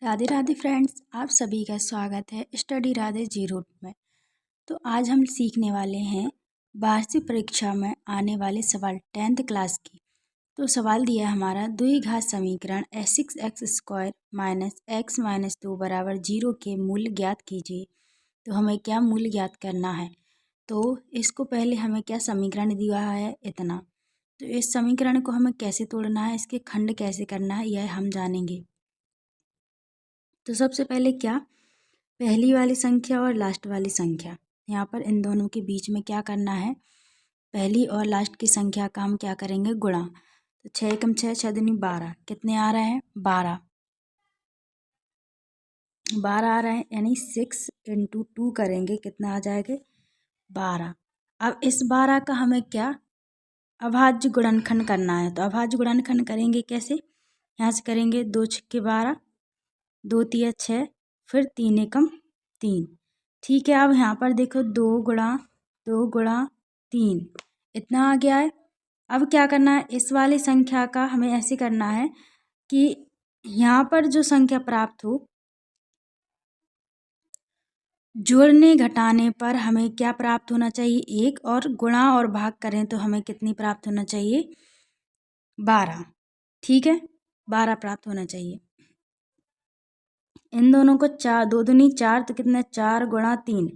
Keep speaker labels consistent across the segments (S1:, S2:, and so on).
S1: Radhe Radhe friends, आप सभी का स्वागत है स्टडी राधे जी रूट में। तो आज हम सीखने वाले हैं वार्षिक परीक्षा में आने वाले सवाल 10th क्लास की। तो सवाल दिया हमारा द्विघात समीकरण x² - x - 2 = 0 के मूल्य ज्ञात कीजिए। तो हमें क्या मूल्य ज्ञात करना है। तो इसको पहले हमें क्या समीकरण दिया है इतना। तो इस समीकरण को हमें कैसे तोड़ना है, इसके खंड कैसे करना है, यह हम जानेंगे। तो सबसे पहले क्या, पहली वाली संख्या और लास्ट वाली संख्या, यहाँ पर इन दोनों के बीच में क्या करना है, पहली और लास्ट की संख्या का हम क्या करेंगे, गुणा। तो 6 एकम 6, 6 दूनी 12, कितने आ रहे हैं, 12 आ रहे हैं, यानी 6 × 2 करेंगे, कितना आ जाएगा, 12। अब इस 12 का हमें क्या अभाज्य गुणनखंड करना है। तो अभाज्य गुणनखंड करेंगे कैसे, यहाँ से करेंगे 2 × 12, 2 × 3 = 6, फिर 3 एकम 3। ठीक है, अब यहाँ पर देखो 2 × 3 इतना आ गया है। अब क्या करना है, इस वाली संख्या का हमें ऐसे करना है कि यहाँ पर जो संख्या प्राप्त हो, जोड़ने घटाने पर हमें क्या प्राप्त होना चाहिए, 1, और गुणा और भाग करें तो हमें कितनी प्राप्त होना चाहिए, 12। ठीक है, 12 प्राप्त होना चाहिए। इन दोनों को 4, 2 दूनी 4, तो कितना 4 × 3,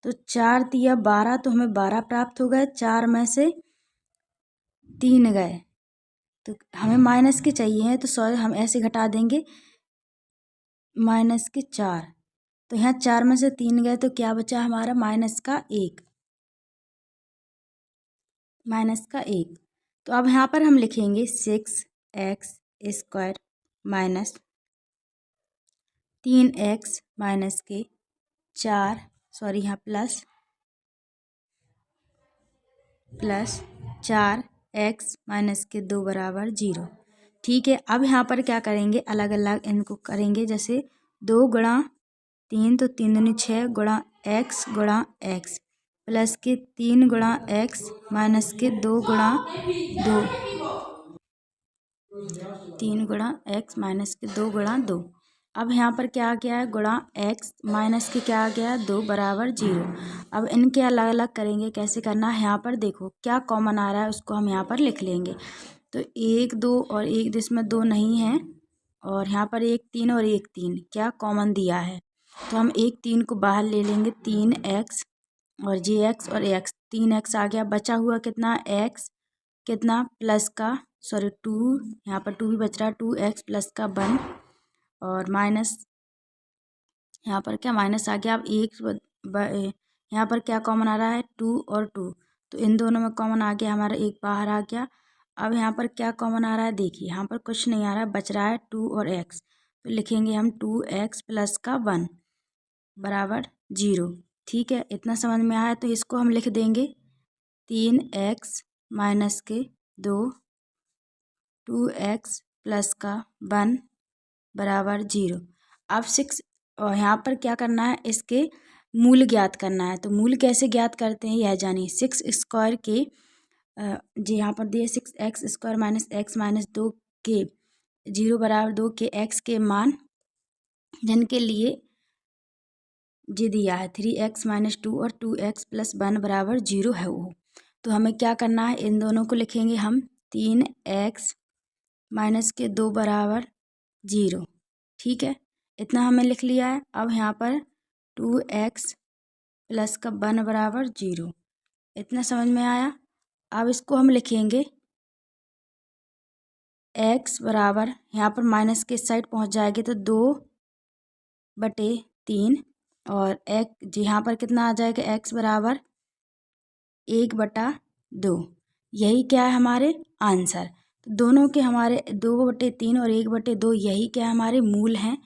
S1: तो 4 × 3 = 12, तो हमें 12 प्राप्त हो गए। 4 में से 3 गए, तो हमें माइनस के चाहिए हैं, तो सॉरी हम ऐसे घटा देंगे, -4। तो यहाँ 4 में से 3 गए, तो क्या बचा हमारा, -1। तो अब यहाँ पर हम लिखेंगे 6x² - 3x - 4, सॉरी यहाँ प्लस 4x - 2 = 0। ठीक है, अब यहाँ पर क्या करेंगे, अलग अलग इनको करेंगे, जैसे 2 × 3, तो 3 दूनी 6 × x प्लस के 3 × x माइनस के 2 × 2, 3 × x माइनस के 2 × 2। अब यहाँ पर क्या आ गया है, गुणा x माइनस के क्या आ गया, 2 = 0। अब इनके अलग अलग करेंगे, कैसे करना है, यहाँ पर देखो क्या कॉमन आ रहा है, उसको हम यहाँ पर लिख लेंगे। तो 1 2 और 1, जिसमें 2 नहीं है, और यहाँ पर 1 3 और 1 3 क्या कॉमन दिया है, तो हम 1 3 को बाहर ले लेंगे, 3x और jx और x, 3x आ गया, बचा हुआ कितना x, कितना प्लस का, सॉरी 2, यहाँ पर 2 भी बच रहा है, 2x प्लस का 1, और माइनस यहाँ पर क्या माइनस आ गया। अब यहाँ पर क्या कॉमन आ रहा है, 2 और 2, तो इन दोनों में कॉमन आ गया, हमारा 1 बाहर आ गया। अब यहाँ पर क्या कॉमन आ रहा है, देखिए यहाँ पर कुछ नहीं आ रहा है, बच रहा है 2 और x, तो लिखेंगे हम 2x प्लस का 1 = 0। ठीक है, इतना समझ में आया, तो इसको हम लिख देंगे 3x माइनस के 2, 2x प्लस का 1 = 0। अब 6, और यहाँ पर क्या करना है, इसके मूल ज्ञात करना है। तो मूल कैसे ज्ञात करते हैं यह जानिए। 6² के जी यहाँ पर दिए 6x² - x - 2 के 0 = 2 के x के मान जिनके लिए जी दिया है 3x - 2 और 2x + 1 = 0 है वो। तो हमें क्या करना है, इन दोनों को लिखेंगे हम 3x - के 2 = 0। ठीक है, इतना हमें लिख लिया है। अब यहाँ पर 2x प्लस का 1 = 0, इतना समझ में आया। अब इसको हम लिखेंगे x बराबर, यहाँ पर माइनस के साइड पहुँच जाएगी, तो 2/3, और x यहाँ पर कितना आ जाएगा, x बराबर 1/2। यही क्या है हमारे आंसर। तो दोनों के हमारे 2/3 और 1/2 यही क्या हमारे मूल हैं,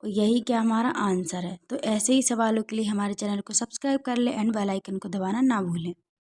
S1: यही क्या हमारा आंसर है। तो ऐसे ही सवालों के लिए हमारे चैनल को सब्सक्राइब कर लें एंड बेल आइकन को दबाना ना भूलें।